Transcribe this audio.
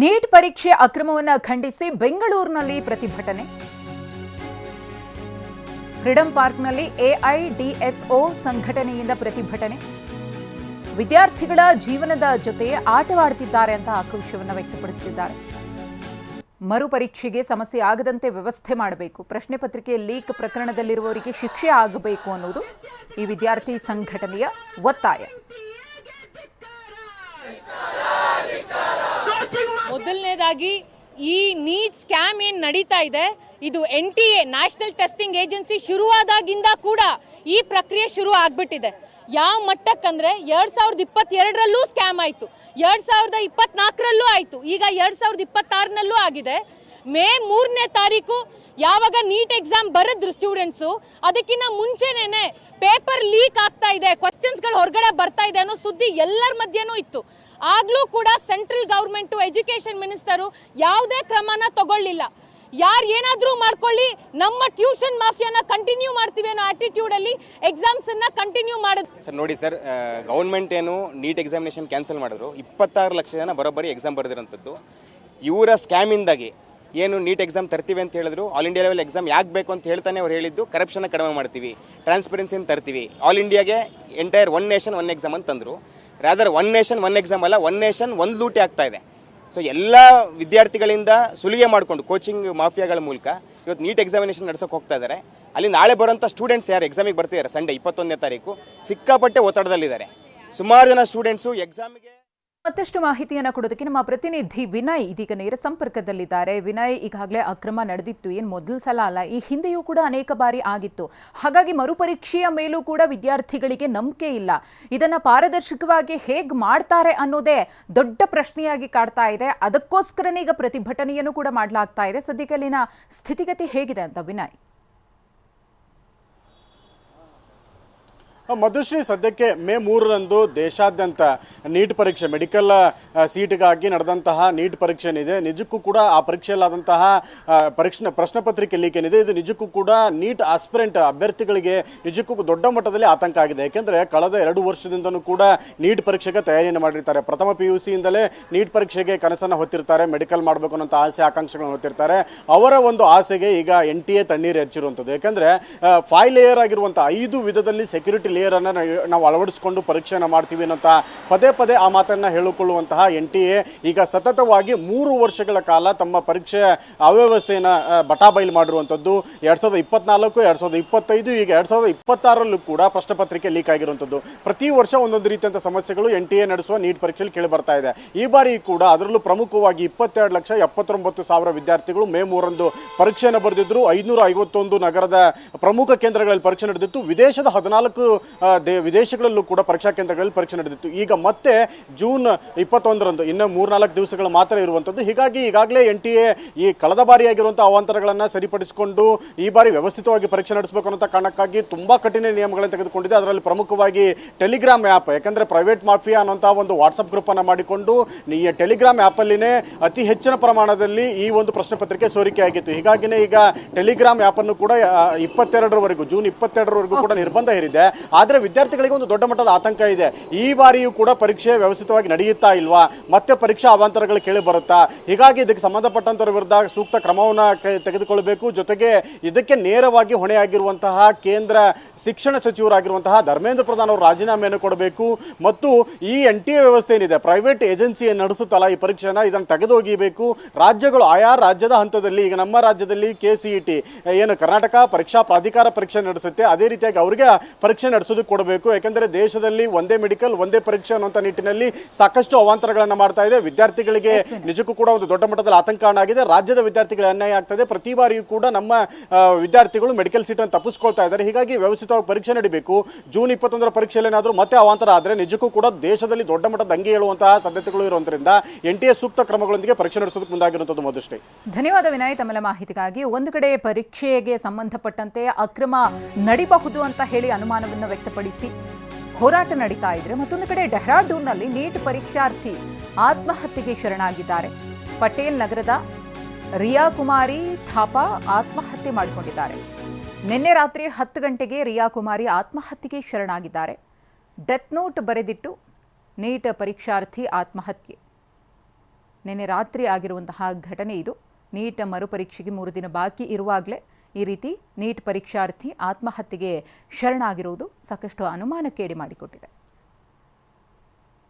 Neat ಪರೀಕ್ಷೆ ಅಕ್ರಮವನ್ನು ಖಂಡಿಸಿ ಬೆಂಗಳೂರಿನಲ್ಲಿ ಪ್ರತಿಭಟನೆ. ಫ್ರೀಡಂ ಪಾರ್ಕ್ನಲ್ಲಿ ಎಐಡಿಎಸ್ಒ ಸಂಘಟನೆಯಿಂದ ಪ್ರತಿಭಟನೆ. ವಿದ್ಯಾರ್ಥಿಗಳ ಜೀವನದ ಜೊತೆ ಆಟವಾಡುತ್ತಿದ್ದಾರೆ ಅಂತ ಆಕ್ರೋಶವನ್ನು ವ್ಯಕ್ತಪಡಿಸಿದ್ದಾರೆ. ಮರುಪರೀಕ್ಷೆಗೆ ಸಮಸ್ಯೆ ಆಗದಂತೆ ವ್ಯವಸ್ಥೆ ಮಾಡಬೇಕು, ಪ್ರಶ್ನೆ ಪತ್ರಿಕೆ ಲೀಕ್ ಪ್ರಕರಣದಲ್ಲಿರುವವರಿಗೆ ಶಿಕ್ಷೆ ಆಗಬೇಕು ಅನ್ನೋದು ಈ ವಿದ್ಯಾರ್ಥಿ ಸಂಘಟನೆಯ ಒತ್ತಾಯ. ಮೊದಲನೇದಾಗಿ ಈ ನೀಟ್ ಸ್ಕ್ಯಾಮ್ ಏನ್ ನಡೀತಾ ಇದೆ, ಇದು NTA ನ್ಯಾಷನಲ್ ಟೆಸ್ಟಿಂಗ್ ಏಜೆನ್ಸಿ ಶುರುವಾದಾಗಿಂದ ಕೂಡ ಈ ಪ್ರಕ್ರಿಯೆ ಶುರು ಆಗ್ಬಿಟ್ಟಿದೆ. ಯಾವ ಮಟ್ಟಕ್ಕಂದ್ರೆ 2022ರಲ್ಲೂ ಸ್ಕ್ಯಾಮ್ ಆಯ್ತು, 2024ರಲ್ಲೂ ಆಯ್ತು, ಈಗ 2026ನಲ್ಲೂ ಆಗಿದೆ. ಮೇ 3ನೇ ತಾರೀಕು ಯಾವಾಗ ನೀಟ್ ಎಕ್ಸಾಮ್ ಬರೆದ್ರು ಸ್ಟೂಡೆಂಟ್ಸು, ಅದಕ್ಕಿಂತ ಮುಂಚೆನೇನೆ ಪೇಪರ್ ಲೀಕ್ ಆಗ್ತಾ ಇದೆ, ಕ್ವಶನ್ಸ್ಗಳು ಹೊರಗಡೆ ಬರ್ತಾ ಇದೆ ಅನ್ನೋ ಸುದ್ದಿ ಎಲ್ಲರ ಮಧ್ಯನೂ ಇತ್ತು. ಆಗ್ಲೂ ಕೂಡ ಸೆಂಟ್ರಲ್ ಗವರ್ಮೆಂಟ್ ಎಜುಕೇಶನ್ ಮಿನಿಸ್ಟರು ಯಾವುದೇ ಕ್ರಮನ ತಗೊಳ್ಳಿಲ್ಲ. ಯಾರು ಏನಾದ್ರೂ ಮಾಡ್ಕೊಳ್ಳಿ, ನಮ್ಮ ಟ್ಯೂಷನ್ ಮಾಫಿಯಾನ ಕಂಟಿನ್ಯೂ ಮಾಡ್ತೀವಿ ಅನ್ನೋ ಆಟಿಟ್ಯೂಡ್ ಅಲ್ಲಿ ಎಕ್ಸಾಮ್ಸ್ ಅನ್ನ ಕಂಟಿನ್ಯೂ ಮಾಡೋದು. ಸರ್ ನೋಡಿ ಸರ್, ಗವರ್ಮೆಂಟ್ ಏನು ನೀಟ್ ಎಕ್ಸಾಮಿನೇಷನ್ ಕ್ಯಾನ್ಸಲ್ ಮಾಡಿದ್ರು, 26 ಲಕ್ಷ ಜನ ಬರೋಬ್ಬರಿ ಎಕ್ಸಾಮ್ ಬರೆದಿರೋಂಥದ್ದು. ಇವರ ಸ್ಕ್ಯಾಮಿಂದಾಗಿ ಏನು ನೀಟ್ ಎಕ್ಸಾಮ್ ತರ್ತೀವಿ ಅಂತ ಹೇಳಿದ್ರು, ಆಲ್ ಇಂಡಿಯಾ ಲೆವೆಲ್ ಎಕ್ಸಾಮ್ ಯಾಕೆ ಬೇಕು ಅಂತ ಹೇಳ್ತಾನೆ ಅವ್ರು ಹೇಳಿದ್ದು, ಕರಪ್ಷನ್ ಕಡಿಮೆ ಮಾಡ್ತೀವಿ, ಟ್ರಾನ್ಸ್ಪರೆನ್ಸಿನ ತರ್ತೀವಿ, ಆಲ್ ಇಂಡಿಯಾಗೆ entire one nation one exam ಅಂತಂದ್ರು. Rather one nation one exam ಅಲ್ಲ, ಒನ್ ನೇಷನ್ ಒಂದು ಲೂಟಿ ಆಗ್ತಾ ಇದೆ. ಸೊ ಎಲ್ಲ ವಿದ್ಯಾರ್ಥಿಗಳಿಂದ ಸುಲಿಗೆ ಮಾಡಿಕೊಂಡು ಕೋಚಿಂಗ್ ಮಾಫಿಯಾಗಳ ಮೂಲಕ ಇವತ್ತು ನೀಟ್ ಎಕ್ಸಾಮಿನೇಷನ್ ನಡೆಸೋಕೆ ಹೋಗ್ತಾ ಇದ್ದಾರೆ. ಅಲ್ಲಿ ನಾಳೆ ಬರೋಂಥ ಸ್ಟೂಡೆಂಟ್ಸ್ ಯಾರು ಎಕ್ಸಾಮಿಗೆ ಬರ್ತಿದ್ದಾರೆ, ಸಂಡೇ 21ನೇ ತಾರೀಕು ಸಿಕ್ಕಾಪಟ್ಟೆ ಒತ್ತಡದಲ್ಲಿದ್ದಾರೆ. ಸುಮಾರು ಜನ ಸ್ಟೂಡೆಂಟ್ಸು ಎಕ್ಸಾಮಿಗೆ. ಮತ್ತಷ್ಟು ಮಾಹಿತಿಯನ್ನು ಕೊಡೋದಕ್ಕೆ ನಮ್ಮ ಪ್ರತಿನಿಧಿ ವಿನಯ್ ಇದೀಗ ನೇರ ಸಂಪರ್ಕದಲ್ಲಿದ್ದಾರೆ. ವಿನಯ್, ಈಗಾಗಲೇ ಅಕ್ರಮ ನಡೆದಿತ್ತು, ಏನು ಮೊದಲ ಸಲ ಅಲ್ಲ, ಈ ಹಿಂದೆಯೂ ಕೂಡ ಅನೇಕ ಬಾರಿ ಆಗಿತ್ತು. ಹಾಗಾಗಿ ಮರುಪರೀಕ್ಷೆಯ ಮೇಲೂ ಕೂಡ ವಿದ್ಯಾರ್ಥಿಗಳಿಗೆ ನಂಬಿಕೆ ಇಲ್ಲ. ಇದನ್ನು ಪಾರದರ್ಶಕವಾಗಿ ಹೇಗೆ ಮಾಡ್ತಾರೆ ಅನ್ನೋದೇ ದೊಡ್ಡ ಪ್ರಶ್ನೆಯಾಗಿ ಕಾಡ್ತಾ ಇದೆ. ಅದಕ್ಕೋಸ್ಕರನೇ ಈಗ ಪ್ರತಿಭಟನೆಯನ್ನು ಕೂಡ ಮಾಡಲಾಗ್ತಾ ಇದೆ. ಸದ್ಯಕ್ಕೆ ಅಲ್ಲಿನ ಸ್ಥಿತಿಗತಿ ಹೇಗಿದೆ ಅಂತ ವಿನಯ್? ಮಧುಶ್ರೀ, ಸದ್ಯಕ್ಕೆ ಮೇ 3ರಂದು ದೇಶಾದ್ಯಂತ ನೀಟ್ ಪರೀಕ್ಷೆ, ಮೆಡಿಕಲ್ ಸೀಟ್ಗಾಗಿ ನಡೆದಂತಹ ನೀಟ್ ಪರೀಕ್ಷೆ ಏನಿದೆ, ನಿಜಕ್ಕೂ ಕೂಡ ಆ ಪರೀಕ್ಷೆಯಲ್ಲಾದಂತಹ ಪ್ರಶ್ನೆ ಪತ್ರಿಕೆ ಲೀಕ್ ಏನಿದೆ, ಇದು ನಿಜಕ್ಕೂ ಕೂಡ ನೀಟ್ ಆಸ್ಪಿರೆಂಟ್ ಅಭ್ಯರ್ಥಿಗಳಿಗೆ ನಿಜಕ್ಕೂ ದೊಡ್ಡ ಮಟ್ಟದಲ್ಲಿ ಆತಂಕ ಆಗಿದೆ. ಯಾಕೆಂದರೆ ಕಳೆದ 2 ವರ್ಷದಿಂದನೂ ಕೂಡ ನೀಟ್ ಪರೀಕ್ಷೆಗೆ ತಯಾರಿಯನ್ನು ಮಾಡಿರ್ತಾರೆ. ಪ್ರಥಮ PUC ಇಂದಲೇ ನೀಟ್ ಪರೀಕ್ಷೆಗೆ ಕನಸನ್ನು ಹೊತ್ತಿರ್ತಾರೆ, ಮೆಡಿಕಲ್ ಮಾಡಬೇಕು ಅನ್ನೋ ಆಸೆ ಆಕಾಂಕ್ಷೆಗಳನ್ನು ಹೊತ್ತಿರ್ತಾರೆ. ಅವರ ಒಂದು ಆಸೆಗೆ ಈಗ NTA ತಣ್ಣೀರು ಹೆಚ್ಚಿರುವಂಥದ್ದು. ಯಾಕೆಂದರೆ 5 ಲೇಯರ್ ಆಗಿರುವಂಥ 5 ವಿಧದಲ್ಲಿ ಸೆಕ್ಯೂರಿಟಿ ಲೇಯರ್ ಅನ್ನು ನಾವು ಅಳವಡಿಸಿಕೊಂಡು ಪರೀಕ್ಷೆಯನ್ನು ಮಾಡ್ತೀವಿ ಅನ್ನೋಂಥ ಪದೇ ಪದೇ ಆ ಮಾತನ್ನು ಹೇಳಿಕೊಳ್ಳುವಂತಹ NTA ಈಗ ಸತತವಾಗಿ 3 ವರ್ಷಗಳ ಕಾಲ ತಮ್ಮ ಪರೀಕ್ಷೆಯ ಅವ್ಯವಸ್ಥೆಯನ್ನು ಬಟಾಬೈಲು ಮಾಡಿರುವಂಥದ್ದು. 2024, 2025, ಈಗ 2026ರಲ್ಲೂ ಕೂಡ ಪ್ರಶ್ನೆ ಪತ್ರಿಕೆ ಲೀಕ್ ಆಗಿರುವಂಥದ್ದು. ಪ್ರತಿ ವರ್ಷ ಒಂದೊಂದು ರೀತಿಯಂಥ ಸಮಸ್ಯೆಗಳು NTA ನಡೆಸುವ ನೀಟ್ ಪರೀಕ್ಷೆಯಲ್ಲಿ ಕೇಳಿ ಬರ್ತಾ ಇದೆ. ಈ ಬಾರಿ ಕೂಡ ಅದರಲ್ಲೂ ಪ್ರಮುಖವಾಗಿ 22,79,000 ವಿದ್ಯಾರ್ಥಿಗಳು ಮೇ 3ರಂದು ಪರೀಕ್ಷೆಯನ್ನು ಬರೆದಿದ್ರು. 551 ನಗರದ ಪ್ರಮುಖ ಕೇಂದ್ರಗಳಲ್ಲಿ ಪರೀಕ್ಷೆ ನಡೆದಿತ್ತು. ವಿದೇಶದ 14 ವಿದೇಶಗಳಲ್ಲೂ ಕೂಡ ಪರೀಕ್ಷಾ ಕೇಂದ್ರಗಳಲ್ಲಿ ಪರೀಕ್ಷೆ ನಡೆದಿತ್ತು. ಈಗ ಮತ್ತೆ ಜೂನ್ 21ರಂದು ಇನ್ನು 3-4 ದಿವಸಗಳು ಮಾತ್ರ ಇರುವಂಥದ್ದು. ಹೀಗಾಗಿ ಈಗಾಗಲೇ NTA ಈ ಕಳೆದ ಬಾರಿಯಾಗಿರುವಂಥ ಅವಾಂತರಗಳನ್ನು ಸರಿಪಡಿಸಿಕೊಂಡು ಈ ಬಾರಿ ವ್ಯವಸ್ಥಿತವಾಗಿ ಪರೀಕ್ಷೆ ನಡೆಸಬೇಕು ಅನ್ನೋ ಕಾರಣಕ್ಕಾಗಿ ತುಂಬಾ ಕಠಿಣ ನಿಯಮಗಳನ್ನು ತೆಗೆದುಕೊಂಡಿದೆ. ಅದರಲ್ಲಿ ಪ್ರಮುಖವಾಗಿ ಟೆಲಿಗ್ರಾಮ್ ಆ್ಯಪ್, ಯಾಕಂದರೆ ಪ್ರೈವೇಟ್ ಮಾಫಿಯಾ ಅನ್ನೋಂಥ ಒಂದು ವಾಟ್ಸಪ್ ಗ್ರೂಪನ್ನು ಮಾಡಿಕೊಂಡು ಈ ಟೆಲಿಗ್ರಾಮ್ ಆ್ಯಪಲ್ಲಿನೇ ಅತಿ ಹೆಚ್ಚಿನ ಪ್ರಮಾಣದಲ್ಲಿ ಈ ಒಂದು ಪ್ರಶ್ನೆ ಪತ್ರಿಕೆ ಸೋರಿಕೆ ಆಗಿತ್ತು. ಹೀಗಾಗಿನೇ ಈಗ ಟೆಲಿಗ್ರಾಮ್ ಆ್ಯಪನ್ನು ಕೂಡ 22ರವರೆಗೂ, ಜೂನ್ 22ರವರೆಗೂ ಕೂಡ ನಿರ್ಬಂಧ ಹೇರಿದೆ. ಆದರೆ ವಿದ್ಯಾರ್ಥಿಗಳಿಗೆ ಒಂದು ದೊಡ್ಡ ಮಟ್ಟದ ಆತಂಕ ಇದೆ. ಈ ಬಾರಿಯೂ ಕೂಡ ಪರೀಕ್ಷೆ ವ್ಯವಸ್ಥಿತವಾಗಿ ನಡೆಯುತ್ತಾ ಇಲ್ವಾ, ಮತ್ತೆ ಪರೀಕ್ಷಾ ಅವಾಂತರಗಳು ಕೇಳಿ ಬರುತ್ತಾ? ಹೀಗಾಗಿ ಇದಕ್ಕೆ ಸಂಬಂಧಪಟ್ಟಂತರ ವಿರುದ್ಧ ಸೂಕ್ತ ಕ್ರಮವನ್ನು ತೆಗೆದುಕೊಳ್ಳಬೇಕು. ಜೊತೆಗೆ ಇದಕ್ಕೆ ನೇರವಾಗಿ ಹೊಣೆಯಾಗಿರುವಂತಹ ಕೇಂದ್ರ ಶಿಕ್ಷಣ ಸಚಿವರಾಗಿರುವಂತಹ ಧರ್ಮೇಂದ್ರ ಪ್ರಧಾನ್ ಅವರು ರಾಜೀನಾಮೆಯನ್ನು ಕೊಡಬೇಕು. ಮತ್ತು ಈ NTA ವ್ಯವಸ್ಥೆ ಏನಿದೆ, ಪ್ರೈವೇಟ್ ಏಜೆನ್ಸಿ ನಡೆಸುತ್ತಲ್ಲ ಈ ಪರೀಕ್ಷೆನ, ಇದನ್ನು ತೆಗೆದೊಗಿಬೇಕು. ರಾಜ್ಯಗಳು ಆಯಾ ರಾಜ್ಯದ ಹಂತದಲ್ಲಿ, ಈಗ ನಮ್ಮ ರಾಜ್ಯದಲ್ಲಿ KCET ಏನು ಕರ್ನಾಟಕ ಪರೀಕ್ಷಾ ಪ್ರಾಧಿಕಾರ ಪರೀಕ್ಷೆ ನಡೆಸುತ್ತೆ, ಅದೇ ರೀತಿಯಾಗಿ ಅವರಿಗೆ ಪರೀಕ್ಷೆ ನಡೆಸೋದಕ್ಕೆ ಕೊಡಬೇಕು. ಯಾಕೆಂದರೆ ದೇಶದಲ್ಲಿ ಒಂದೇ ಮೆಡಿಕಲ್ ಒಂದೇ ಪರೀಕ್ಷೆ ಅನ್ನುವಂಥ ನಿಟ್ಟಿನಲ್ಲಿ ಸಾಕಷ್ಟು ಅವಾಂತರಗಳನ್ನು ಮಾಡ್ತಾ ಇದೆ. ವಿದ್ಯಾರ್ಥಿಗಳಿಗೆ ನಿಜಕ್ಕೂ ಕೂಡ ಒಂದು ದೊಡ್ಡ ಮಟ್ಟದಲ್ಲಿ ಆತಂಕ ಆಗಿದೆ. ರಾಜ್ಯದ ವಿದ್ಯಾರ್ಥಿಗಳಿಗೆ ಅನ್ಯಾಯ ಆಗ್ತದೆ. ಪ್ರತಿ ಬಾರಿಯೂ ಕೂಡ ನಮ್ಮ ವಿದ್ಯಾರ್ಥಿಗಳು ಮೆಡಿಕಲ್ ಸೀಟನ್ನು ತಪ್ಪಿಸ್ಕೊಳ್ತಾ ಇದ್ದಾರೆ. ಹೀಗಾಗಿ ವ್ಯವಸ್ಥಿತವಾಗಿ ಪರೀಕ್ಷೆ ನಡೀಬೇಕು. ಜೂನ್ 21ರ ಪರೀಕ್ಷೆಯಲ್ಲಿ ಏನಾದರೂ ಮತ್ತೆ ಅವಾಂತರ ಆದರೆ ನಿಜಕ್ಕೂ ಕೂಡ ದೇಶದಲ್ಲಿ ದೊಡ್ಡ ಮಟ್ಟದ ದಂಗೆ ಹೇಳುವಂತಹ ಸಾಧ್ಯತೆಗಳು ಇರುವುದರಿಂದ NTA ಸೂಕ್ತ ಕ್ರಮಗಳೊಂದಿಗೆ ಪರೀಕ್ಷೆ ನಡೆಸೋದಕ್ಕೆ ಮುಂದಾಗಿರುವಂಥದ್ದು. ಮಧುಶ್ರೀ, ಧನ್ಯವಾದ ವಿನಯ್ ತಮ್ಮೆಲ್ಲ ಮಾಹಿತಿಗಾಗಿ. ಒಂದು ಕಡೆ ಪರೀಕ್ಷೆಗೆ ಸಂಬಂಧಪಟ್ಟಂತೆ ಅಕ್ರಮ ನಡಿಬಹುದು ಅಂತ ಹೇಳಿ ಅನುಮಾನವನ್ನು ವ್ಯಕ್ತಪಡಿಸಿ ಹೋರಾಟ ನಡೀತಾ ಇದ್ರೆ, ಮತ್ತೊಂದು ಕಡೆ ಡೆಹ್ರಾಡೂನ್ನಲ್ಲಿ ನೀಟ್ ಪರೀಕ್ಷಾರ್ಥಿ ಆತ್ಮಹತ್ಯೆಗೆ ಶರಣಾಗಿದ್ದಾರೆ. ಪಟೇಲ್ ನಗರದ ರಿಯಾ ಕುಮಾರಿ ಥಾಪಾ ಆತ್ಮಹತ್ಯೆ ಮಾಡಿಕೊಂಡಿದ್ದಾರೆ. ನಿನ್ನೆ ರಾತ್ರಿ 10 ಗಂಟೆಗೆ ರಿಯಾ ಕುಮಾರಿ ಆತ್ಮಹತ್ಯೆಗೆ ಶರಣಾಗಿದ್ದಾರೆ. ಡೆತ್ ನೋಟ್ ಬರೆದಿಟ್ಟು ನೀಟ್ ಪರೀಕ್ಷಾರ್ಥಿ ಆತ್ಮಹತ್ಯೆ. ನಿನ್ನೆ ರಾತ್ರಿ ಆಗಿರುವಂತಹ ಘಟನೆ ಇದು. ನೀಟ್ ಮರುಪರೀಕ್ಷೆಗೆ 3 ದಿನ ಬಾಕಿ ಇರುವಾಗಲೇ ಈ ರೀತಿ ನೀಟ್ ಪರೀಕ್ಷಾರ್ಥಿ ಆತ್ಮಹತ್ಯೆಗೆ ಶರಣಾಗಿರುವುದು ಸಾಕಷ್ಟು ಅನುಮಾನಕ್ಕೇಡಿ ಮಾಡಿಕೊಟ್ಟಿದೆ.